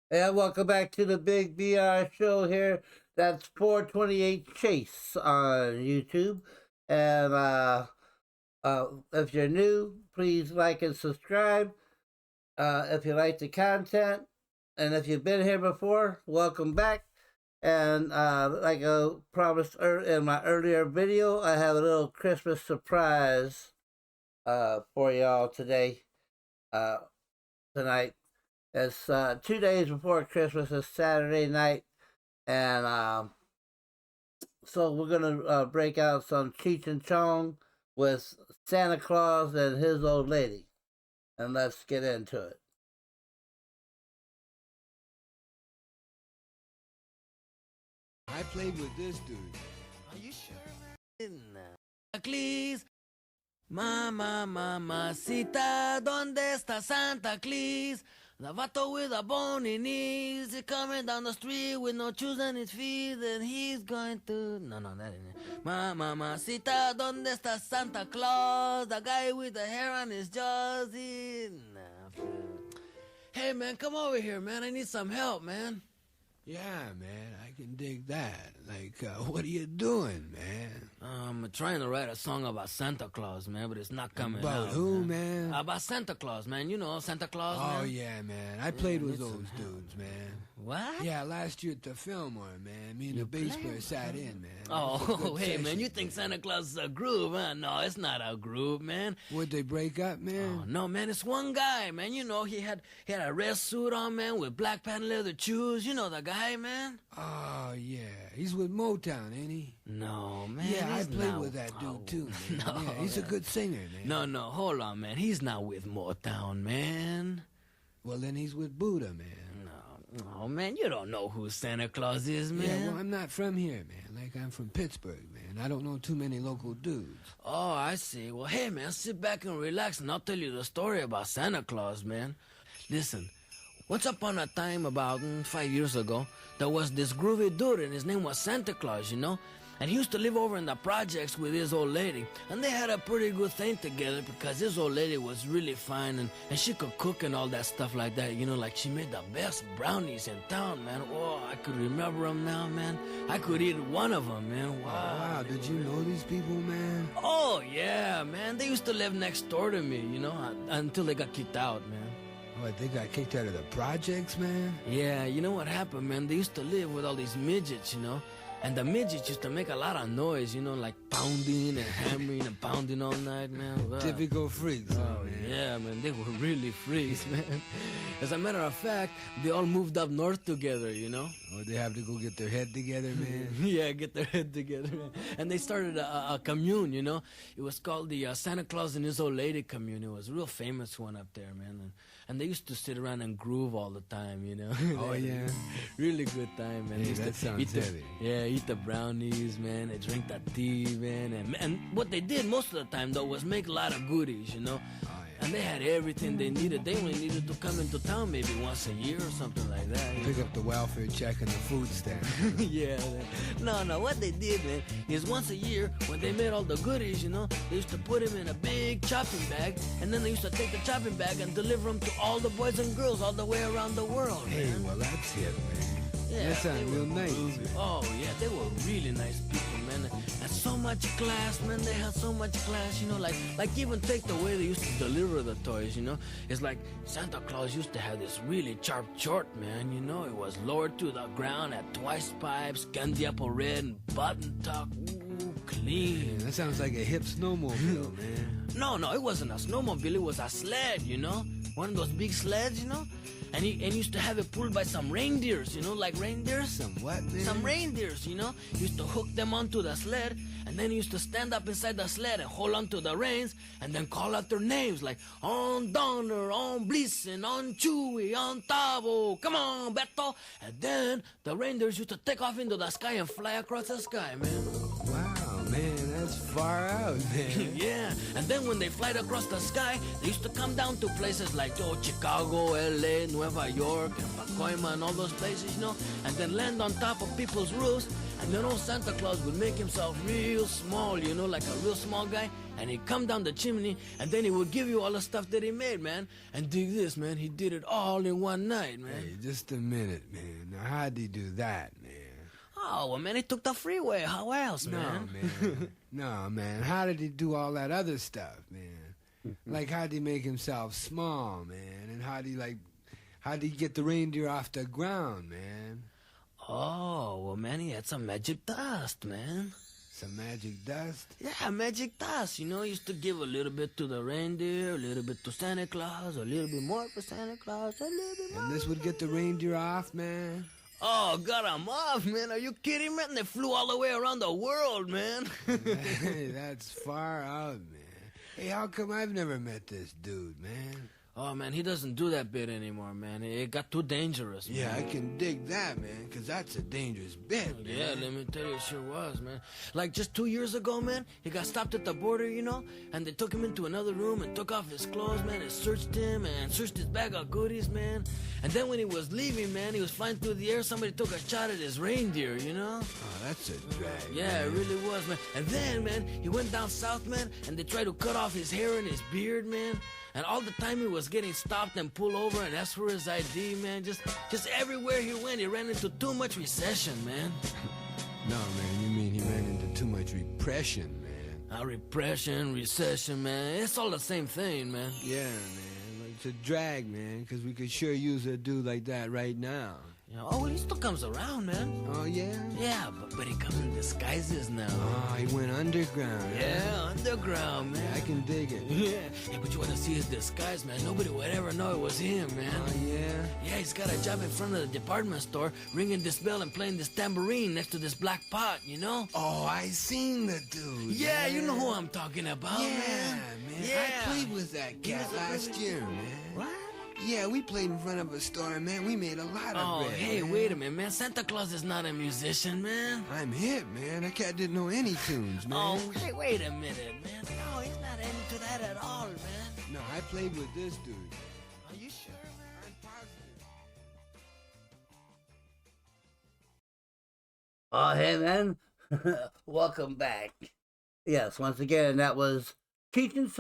And welcome back to the Big BR show here. That's 428 Chase on YouTube. And if you're new, please like and subscribe. If you like the content, and if you've been here before, welcome back. And like I promised in my earlier video, I have a little Christmas surprise for y'all today, uh, tonight. It's 2 days before Christmas. It's Saturday night, and so we're gonna break out some Cheech and Chong with Santa Claus and his old lady, and let's get into it. I played with this dude. Are you sure, man? Claus, mamacita, ¿dónde está Santa Claus? The vato with a bony knees, he's coming down the street with no shoes on his feet, and he's going to... No, that ain't it. Mamacita, ¿dónde está Santa Claus? The guy with the hair on his jaws, Hey, man, come over here, man. I need some help, man. Yeah, man, I can dig that. Like, what are you doing, man? I'm trying to write a song about Santa Claus, man, but it's not coming About out. who, man? About Santa Claus, man. You know, Santa Claus, Oh, man. yeah, man. I played with need those some dudes, man. What? Yeah, last year at the Fillmore, man. Me and the bass player sat in, man. It was a Oh, good hey, man, session, you think Santa Claus is a groove, huh? No, it's not a groove, man. Would they break up, Oh, man? no, man, it's one guy, man. You know, he had a red suit on, man, with black patent leather shoes. You know the guy, man? Oh, yeah. He's with Motown, ain't he? No, man. Yeah, I he's played not- with that Oh, dude, too, man. No, Yeah, he's a good singer, man. No, hold on, man. He's not with Motown, man. Well, then he's with Buddha, man. No, man, you don't know who Santa Claus is, man. Yeah, well, I'm not from here, man. Like, I'm from Pittsburgh, man. I don't know too many local dudes. Oh, I see. Well, hey, man, sit back and relax, and I'll tell you the story about Santa Claus, man. Listen, once upon a time, about 5 years ago, there was this groovy dude, and his name was Santa Claus, you know? And he used to live over in the projects with his old lady. And they had a pretty good thing together because his old lady was really fine, and she could cook and all that stuff like that. You know, like she made the best brownies in town, man. Oh, I could remember them now, man. I could eat one of them, man. Wow, did you know these people, man? Oh, yeah, man. They used to live next door to me, you know, until they got kicked out, man. What, they got kicked out of the projects, man? Yeah, you know what happened, man? They used to live with all these midgets, you know? And the midgets used to make a lot of noise, you know, like pounding and hammering and pounding all night, man. Wow. Typical freaks, huh, Oh, man? yeah, man. They were really freaks, man. As a matter of fact, they all moved up north together, you know? Or they have to go get their head together, man? Yeah, get their head together, man. And they started a commune, you know? It was called the Santa Claus and His Old Lady Commune. It was a real famous one up there, man. And they used to sit around and groove all the time, you know? Oh, yeah? Really good time, man. Hey, They used that to sounds eat the- heavy. Yeah, eat the brownies, man. They drink the tea, man. And what they did most of the time, though, was make a lot of goodies, you know? Oh, yeah. And they had everything they needed. They only needed to come into town maybe once a year or something like that. you Pick know? up the welfare check and the food stamp. Yeah. No. What they did, man, is once a year when they made all the goodies, you know, they used to put them in a big chopping bag, and then they used to take the chopping bag and deliver them to all the boys and girls all the way around the world, Hey, man. well, that's it, man. Yeah, That sounds they real were nice. groovy. Oh, yeah, they were really nice people, man. And so much class, man. They had so much class, you know, like even take the way they used to deliver the toys, you know. It's like Santa Claus used to have this really sharp short, man, you know. It was lowered to the ground, had twice pipes, candy apple red, and button tuck. Ooh, clean. Man, that sounds like a hip snowmobile, man. No, it wasn't a snowmobile. It was a sled, you know. One of those big sleds, you know. And he used to have it pulled by some reindeers, you know, like reindeers. Some what, man? Some reindeers, you know. He used to hook them onto the sled, and then he used to stand up inside the sled and hold onto the reins, and then call out their names like on Donner, on Blitzen, on Chewy, on Tavo, come on, Beto. And then the reindeers used to take off into the sky and fly across the sky, man. Wow, man. man, that's far out, man. Yeah, and then when they flight across the sky, they used to come down to places like Chicago, LA, Nueva York, and Pacoima, and all those places, you know, and then land on top of people's roofs. And then old Santa Claus would make himself real small, you know, like a real small guy. And he'd come down the chimney, and then he would give you all the stuff that he made, man. And dig this, man, he did it all in one night, man. Hey, just a minute, man. Now, how'd he do that, man? Oh, well, man, he took the freeway. How else, No, man? man. No, man. How did he do all that other stuff, man? Like, how'd he make himself small, man? And how'd he get the reindeer off the ground, man? Oh, well, man, he had some magic dust, man. Some magic dust? Yeah, magic dust. You know, he used to give a little bit to the reindeer, a little bit to Santa Claus, a little bit more for Santa Claus, a little bit more. And this would get the reindeer off, man? Oh, got him off, man. Are you kidding, man? They flew all the way around the world, man. Hey, that's far out, man. Hey, how come I've never met this dude, man? Oh, man, he doesn't do that bit anymore, man. It got too dangerous, man. Yeah, I can dig that, man, because that's a dangerous bit, man. Yeah, let me tell you, it sure was, man. Like just 2 years ago, man, he got stopped at the border, you know, and they took him into another room and took off his clothes, man, and searched him and searched his bag of goodies, man. And then when he was leaving, man, he was flying through the air, somebody took a shot at his reindeer, you know? Oh, that's a drag, Yeah, man. it really was, man. And then, man, he went down south, man, and they tried to cut off his hair and his beard, man. And all the time he was getting stopped and pulled over and asked for his ID, man. Just everywhere he went, he ran into too much recession, man. No, man, you mean he ran into too much repression, man. Repression, recession, man. It's all the same thing, man. Yeah, man. It's a drag, man, because we could sure use a dude like that right now. You know, oh, well, he still comes around, man. Oh, yeah? Yeah, but he comes in disguises now. Oh, he went underground. huh? Yeah, underground, man. I can dig it. Yeah, but you want to see his disguise, man. Nobody would ever know it was him, man. Oh, yeah? Yeah, he's got a job in front of the department store, ringing this bell and playing this tambourine next to this black pot, you know? Oh, I seen the dude. Yeah, man. you know who I'm talking about, Yeah, man. man. Yeah. I played with that cat last year, man. What? Yeah, we played in front of a store, man. We made a lot of Oh, bread, hey, man. wait a minute, man. Santa Claus is not a musician, man. I'm hip, man. That cat didn't know any tunes, man. Oh, hey, wait a minute, man. No, he's not into that at all, man. No, I played with this dude. Are you sure, man? I'm positive. Oh, hey, man. Welcome back. Yes, once again, that was Cheech and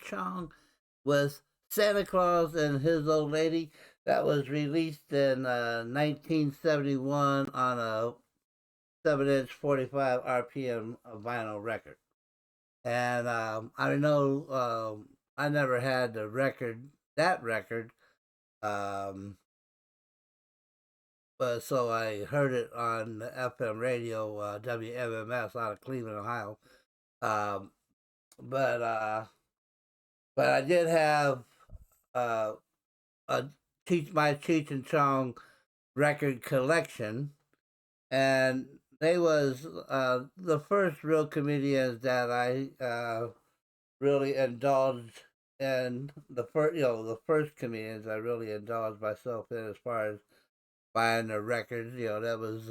Chong with Santa Claus and His Old Lady. That was released in 1971 on a 7-inch 45 RPM vinyl record. And I know I never had that record. But so I heard it on the FM radio, WMMS out of Cleveland, Ohio. But I did have my Cheech and Chong record collection, and they was the first real comedians that I really indulged in. The first comedians I really indulged myself in as far as buying the records. That was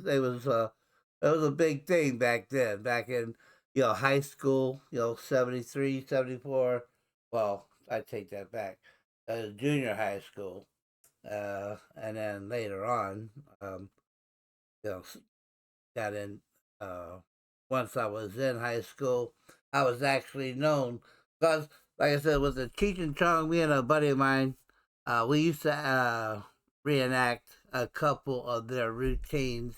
it was a big thing back then. Back in high school, 73, 74. Well, I take that back. Junior high school, and then later on, got in. Once I was in high school, I was actually known because, like I said, with the Cheech and Chong, me and a buddy of mine, we used to reenact a couple of their routines,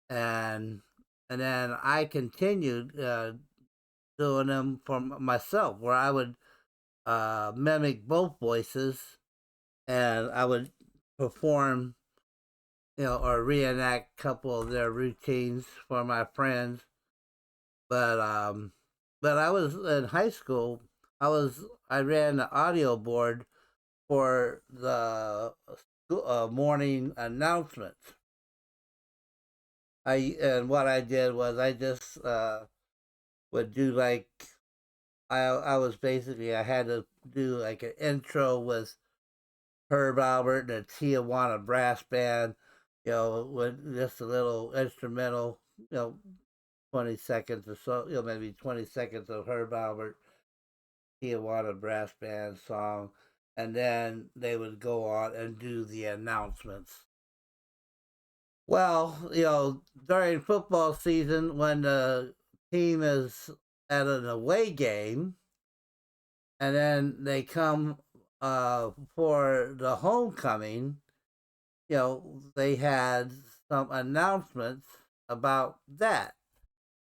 and then I continued doing them for myself, where I would mimic both voices, and I would perform, or reenact a couple of their routines for my friends. But I was in high school. I ran the audio board for the morning announcements. And what I did was I just would do like I had to do like an intro with Herb Albert and the Tijuana Brass Band, with just a little instrumental 20 seconds or so, maybe 20 seconds of Herb Albert, Tijuana Brass Band song, and then they would go on and do the announcements. Well, during football season, when the team is at an away game, and then they come for the homecoming, they had some announcements about that.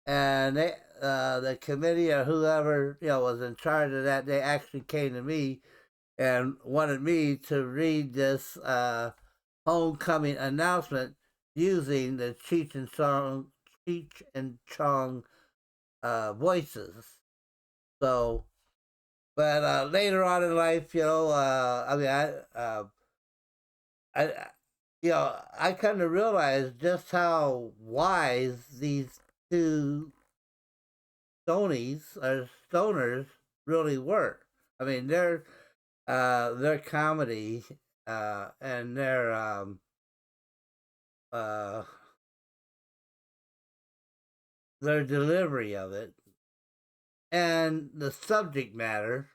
And the committee or whoever was in charge of that, they actually came to me and wanted me to read this homecoming announcement using the Cheech and Chong voices. So, but later on in life, I kind of realized just how wise these two stoners really were. I mean, their comedy and their delivery of it and the subject matter.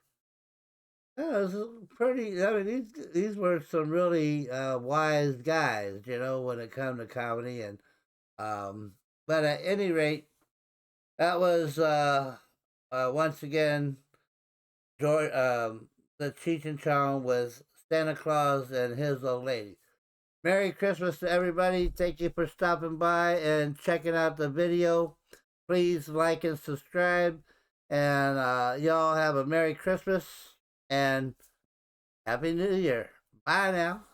It was pretty. I mean, these were some really wise guys, when it comes to comedy. And but at any rate, that was once again the Cheech and Chong with Santa Claus and His Old Lady. Merry Christmas to everybody. Thank you for stopping by and checking out the video. Please like and subscribe. And y'all have a Merry Christmas and Happy New Year. Bye now.